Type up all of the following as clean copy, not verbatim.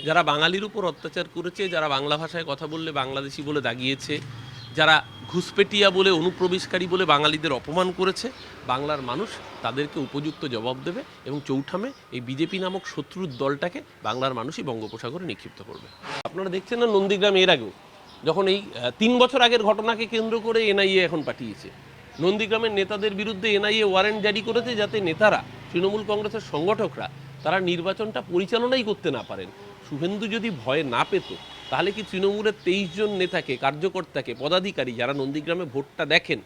যারা বাঙালির উপর অত্যাচার করেছে, যারা বাংলা ভাষায় কথা বললে বাংলাদেশি বলে দাগিয়েছে, যারা ঘুষপেটিয়া বলে অনুপ্রবেশকারী বলে বাঙালিদের অপমান করেছে, বাংলার মানুষ তাদেরকে উপযুক্ত জবাব দেবে এবং চৌঠামে এই বিজেপি নামক শত্রুর দলটাকে বাংলার মানুষই বঙ্গোপসাগরে নিক্ষিপ্ত করবে। আপনারা দেখছেন না নন্দীগ্রাম এর আগেও যখন এই 3 বছর আগের ঘটনাকে কেন্দ্র করে এনআইএ এখন পাঠিয়েছে, নন্দীগ্রামের নেতাদের বিরুদ্ধে এনআইএ ওয়ারেন্ট জারি করেছে যাতে নেতারা, তৃণমূল কংগ্রেসের সংগঠকরা তারা নির্বাচনটা পরিচালনাই করতে না পারেন। শুভেন্দু যদি ভয় না পেত তাহলে কি তৃণমূলের 23 জন নেতাকে, কার্যকর্তাকে, পদাধিকারী যারা নন্দীগ্রামে ভোটটা দেখেন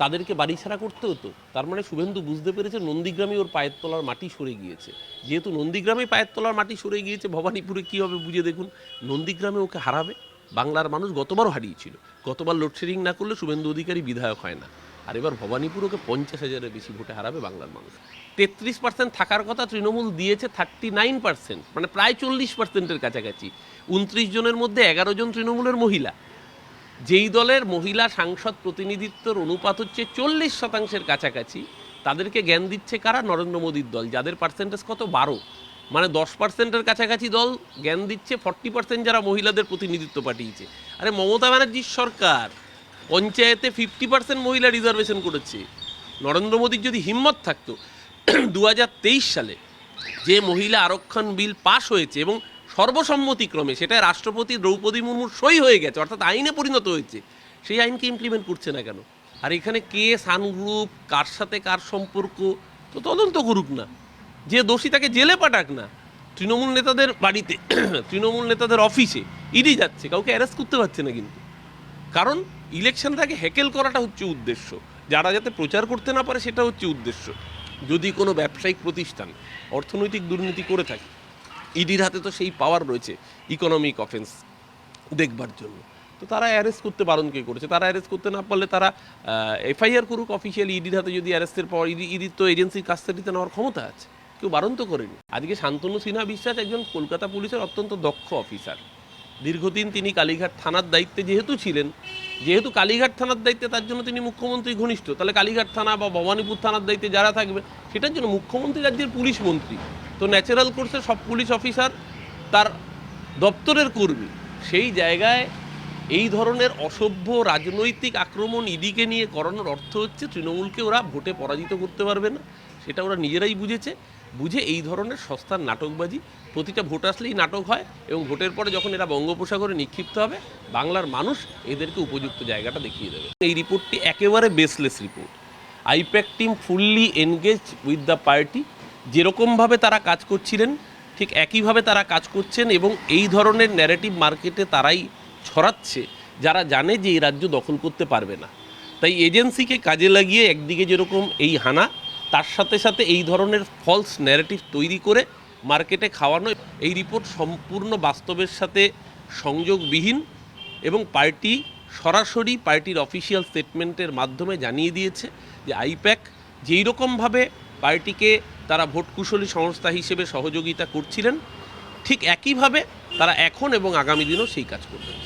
তাদেরকে বাড়ি ছাড়া করতে হতো? তার মানে শুভেন্দু বুঝতে পেরেছে নন্দীগ্রামে ওর পায়ের তলার মাটি সরে গিয়েছে। যেহেতু নন্দীগ্রামে পায়ের তলার মাটি সরে গিয়েছে, ভবানীপুরে কী হবে বুঝে দেখুন। নন্দীগ্রামে ওকে হারাবে। বাংলার মানুষ গতবারও হারিয়েছিল। গতবার লোডশেডিং না করলে শুভেন্দু অধিকারী বিধায়ক হয় না। আর এবার ভবানীপুর ওকে 50,000-এর বেশি ভোটে হারাবে বাংলার মানুষ। 33% থাকার কথা তৃণমূল দিয়েছে 39%, মানে প্রায় 40%-এর কাছাকাছি। 29 জনের মধ্যে 11 জন তৃণমূলের মহিলা। যেই দলের মহিলা সাংসদ প্রতিনিধিত্বর অনুপাত হচ্ছে 40% কাছাকাছি, তাদেরকে জ্ঞান দিচ্ছে কারা? নরেন্দ্র মোদীর দল, যাদের পার্সেন্টেজ কত 12, মানে 10%-এর কাছাকাছি দল জ্ঞান দিচ্ছে 40% যারা মহিলাদের প্রতিনিধিত্ব পাঠিয়েছে। আরে মমতা ব্যানার্জির সরকার পঞ্চায়েতে 50% মহিলা রিজার্ভেশন করেছে। নরেন্দ্র মোদীর যদি হিম্মত থাকতো 2023 সালে যে মহিলা আরক্ষণ বিল পাশ হয়েছে এবং সর্বসম্মতিক্রমে সেটা রাষ্ট্রপতি দ্রৌপদী মুর্মুর সই হয়ে গেছে, অর্থাৎ আইনে পরিণত হয়েছে, সেই আইনকে ইমপ্লিমেন্ট করছে না কেন? আর এখানে কে সান গ্রুপ, কার সাথে কার সম্পর্ক, তো তদন্ত করুক না। যে দোষী তাকে জেলে পাঠাক না। তৃণমূল নেতাদের বাড়িতে, তৃণমূল নেতাদের অফিসে ইডি যাচ্ছে, কাউকে অ্যারেস্ট করতে পারছে না কিন্তু। কারণ ইলেকশনটাকে হ্যাকেল করাটা হচ্ছে উদ্দেশ্য, যারা যাতে প্রচার করতে না পারে সেটা হচ্ছে উদ্দেশ্য। যদি কোনো ব্যবসায়িক প্রতিষ্ঠান অর্থনৈতিক দুর্নীতি করে থাকে, ইডির হাতে তো সেই পাওয়ার রয়েছে ইকোনমিক অফেন্স দেখবার জন্য, তো তারা অ্যারেস্ট করতে বারণ কে করেছে? তারা অ্যারেস্ট করতে না পারলে তারা এফআইআর করুক অফিসিয়ালি। ইডির হাতে যদি অ্যারেস্টের পর ইডির তো এজেন্সির কাস্টাডিতে নেওয়ার ক্ষমতা আছে, কেউ বারণ তো করেনি। আজকে শান্তনু সিনহা বিশ্বাস একজন কলকাতা পুলিশের অত্যন্ত দক্ষ অফিসার। দীর্ঘদিন তিনি কালীঘাট থানার দায়িত্বে যেহেতু ছিলেন, যেহেতু কালীঘাট থানার দায়িত্বে, তার জন্য তিনি মুখ্যমন্ত্রী ঘনিষ্ঠ। তাহলে কালীঘাট থানা বা ভবানীপুর থানার দায়িত্বে যারা থাকবে, সেটার জন্য মুখ্যমন্ত্রী রাজ্যের পুলিশ মন্ত্রী, তো ন্যাচারাল কোর্সে সব পুলিশ অফিসার তার দপ্তরের কর্মী। সেই জায়গায় এই ধরনের অসভ্য রাজনৈতিক আক্রমণ ইডিকে নিয়ে করানোর অর্থ হচ্ছে তৃণমূলকে ওরা ভোটে পরাজিত করতে পারবে না, সেটা ওরা নিজেরাই বুঝেছে। বুঝে এই ধরনের সস্তার নাটকবাজি, প্রতিটা ভোট আসলেই নাটক হয় এবং ভোটের পরে যখন এরা বঙ্গোপসাগরে নিক্ষিপ্ত হবে, বাংলার মানুষ এদেরকে উপযুক্ত জায়গাটা দেখিয়ে দেবে। এই রিপোর্টটি একেবারে baseless report. I-PAC team fully engage with the party. যেরকমভাবে তারা কাজ করছিলেন ঠিক একইভাবে তারা কাজ করছেন এবং এই ধরনের ন্যারেটিভ মার্কেটে তারাই ছড়াচ্ছে যারা জানে যে এই রাজ্য দখল করতে পারবে না। তাই এজেন্সিকে কাজে লাগিয়ে একদিকে যেরকম এই হানা, তার সাথে সাথে এই ধরনের ফলস ন্যারেটিভ তৈরি করে মার্কেটে খাওয়ানো। এই রিপোর্ট সম্পূর্ণ বাস্তবের সাথে সংযোগবিহীন এবং পার্টি সরাসরি পার্টির অফিসিয়াল স্টেটমেন্টের মাধ্যমে জানিয়ে দিয়েছে যে আইপ্যাক যেই রকমভাবে পার্টিকে তারা ভোটকুশলী সংস্থা হিসেবে সহযোগিতা করছিলেন, ঠিক একইভাবে তারা এখন এবং আগামী দিনও সেই কাজ করবেন।